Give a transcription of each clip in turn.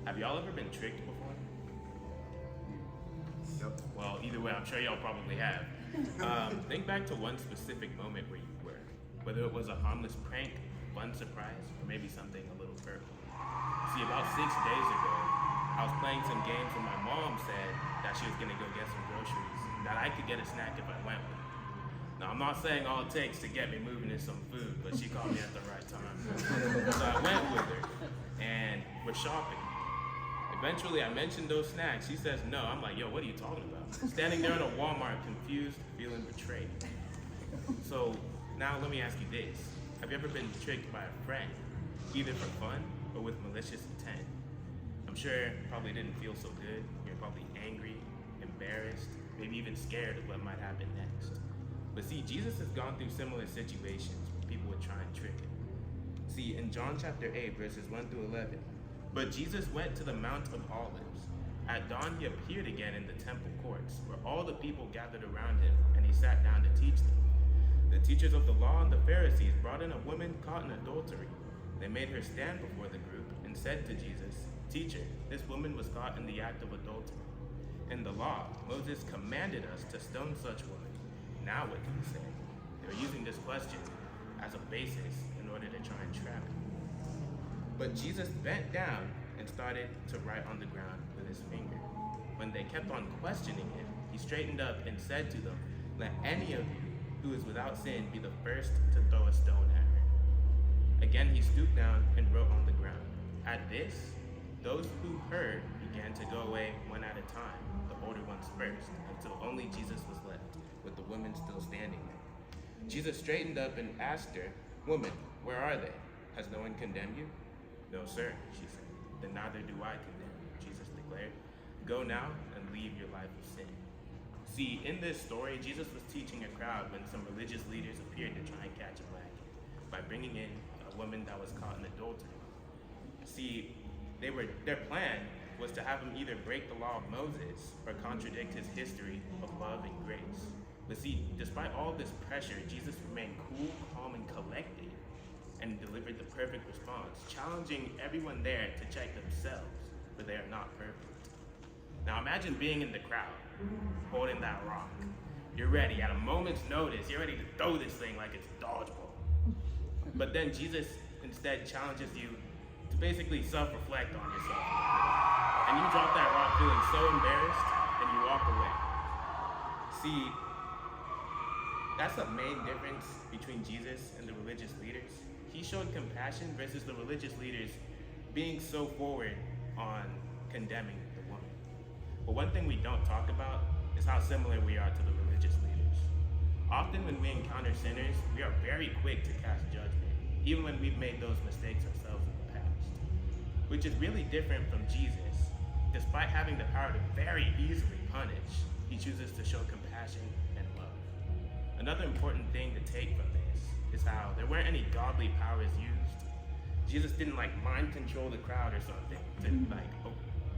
Have y'all ever been tricked before? Yep. Well, either way, I'm sure y'all probably have. Think back to one specific moment where you were, whether it was a harmless prank, fun surprise, or maybe something a little purple. See, about 6 days ago, I was playing some games and my mom said that she was gonna go get some groceries, and that I could get a snack if I went with her. Now, I'm not saying all it takes to get me moving is some food, but she called me at the right time. So I went with her, and we're shopping. Eventually, I mentioned those snacks. She says no. I'm like, yo, what are you talking about? Standing there in a Walmart, confused, feeling betrayed. So now let me ask you this. Have you ever been tricked by a friend, either for fun or with malicious intent? I'm sure it probably didn't feel so good. You're probably angry, embarrassed, maybe even scared of what might happen next. But see, Jesus has gone through similar situations where people would try and trick him. See, in John chapter 8, verses 1 through 11, but Jesus went to the Mount of Olives. At dawn, he appeared again in the temple courts, where all the people gathered around him, and he sat down to teach them. The teachers of the law and the Pharisees brought in a woman caught in adultery. They made her stand before the group and said to Jesus, "Teacher, this woman was caught in the act of adultery. In the law, Moses commanded us to stone such women. Now what do you say?" They're using this question as a basis in order to try and trap him. But Jesus bent down and started to write on the ground with his finger. When they kept on questioning him, he straightened up and said to them, "Let any of you who is without sin be the first to throw a stone at her." Again, he stooped down and wrote on the ground. At this, those who heard began to go away one at a time, the older ones first, until only Jesus was left, with the woman still standing there. Jesus straightened up and asked her, "Woman, where are they? Has no one condemned you?" "No, sir," she said. "Then neither do I condemn you," Jesus declared. "Go now and leave your life of sin." See, in this story, Jesus was teaching a crowd when some religious leaders appeared to try and catch him lacking by bringing in a woman that was caught in adultery. See, their plan was to have him either break the law of Moses or contradict his history of love and grace. But see, despite all this pressure, Jesus remained cool, calm, and collected, and delivered the perfect response, challenging everyone there to check themselves, for they are not perfect. Now imagine being in the crowd, holding that rock. You're ready, at a moment's notice, you're ready to throw this thing like it's dodgeball. But then Jesus instead challenges you to basically self-reflect on yourself. And you drop that rock feeling so embarrassed, and you walk away. See, that's the main difference between Jesus and the religious leaders. He showed compassion versus the religious leaders being so forward on condemning the woman. But one thing we don't talk about is how similar we are to the religious leaders. Often when we encounter sinners, we are very quick to cast judgment, even when we've made those mistakes ourselves in the past. Which is really different from Jesus. Despite having the power to very easily punish, he chooses to show compassion and love. Another important thing to take from this is how there weren't any godly powers used. Jesus didn't mind control the crowd or something to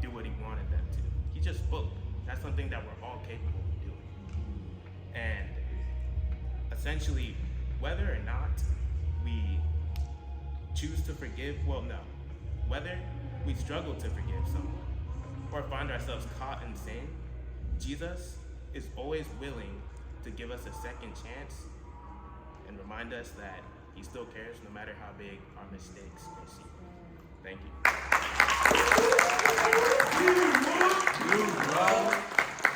do what he wanted them to. He just spoke. That's something that we're all capable of doing. And essentially, whether or not we choose to forgive, whether we struggle to forgive someone or find ourselves caught in sin, Jesus is always willing to give us a second chance and remind us that he still cares no matter how big our mistakes may seem. Thank you.